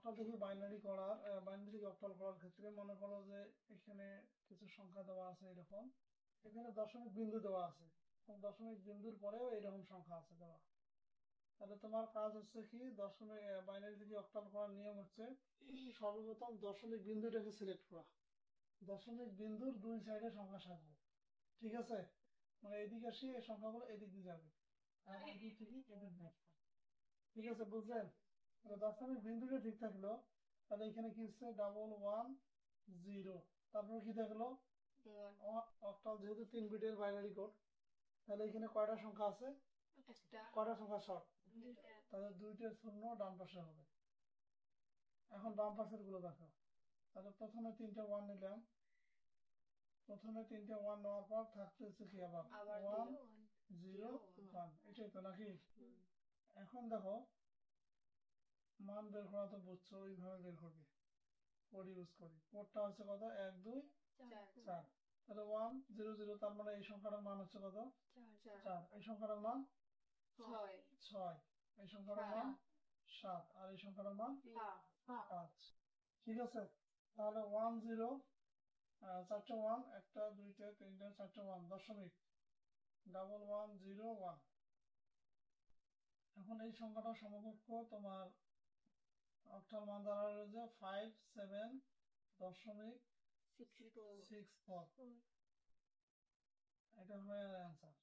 Octal থেকে binary করার binary থেকে অক্টাল করার ক্ষেত্রে মনে করো যে এখানে কিছু সংখ্যা দেওয়া আছে এরকম, এখানে দশমিক বিন্দু দেওয়া আছে, দশমিক বিন্দুর পরেও এরকম সংখ্যা আছে দেওয়া। তাহলে তোমার কাজ হচ্ছে কি, দশমিক বাইনারি থেকে অক্টাল করার নিয়ম হচ্ছে সর্বপ্রথম দশমিক বিন্দুটাকে সিলেক্ট করা, দশমিক বিন্দুর দুই সাইডে সংখ্যা সাজবে, ঠিক আছে? মানে এদিকে আসি এই সংখ্যাগুলো এদিক দিয়ে যাবে আর এদিক থেকে এদিক দিয়ে, ঠিক আছে? বুঝলেন? দশমিক বিন্দুটা ঠিক থাকলো, তাহলে এখানে কি হচ্ছে 1110, তারপরে কি থাকলো অক্টাল, যেহেতু 3 বিটের বাইনারি কোড, তাহলে এখানে কয়টা সংখ্যা আছে, কয়টা সংখ্যা শর্ট, তাহলে 2টে শূন্য ডান পাশে হবে। এখন বাম পাশের গুলো দেখো, তাহলে প্রথমে 3টে 1 নিলাম, প্রথমে 3টে 1 নেওয়ার পর থাকতে হচ্ছে কি আবার 101, এটাই তো নাকি? এখন দেখো মান বের করা তো বুঝছো, ওইভাবে বের করবে, কোড ইউজ করি, কোডটা হচ্ছে কত 1 2 4, তাহলে 100, তার মানে এই সংখ্যাটার মান হচ্ছে কত 4, এই সংখ্যাটার মান 6, এই সংখ্যাটার মান 7, আর এই সংখ্যাটার মান 5, ঠিক আছে? তাহলে 10, 4টে 1, একটা 2টে 3টে 4টে 1, দশমিক 1101। এখন এই সংখ্যাটার সমকক্ষ তোমার অক্টাল মান দ্বারা রয়েছে 57.64, এটা হয়ে অ্যান্সার।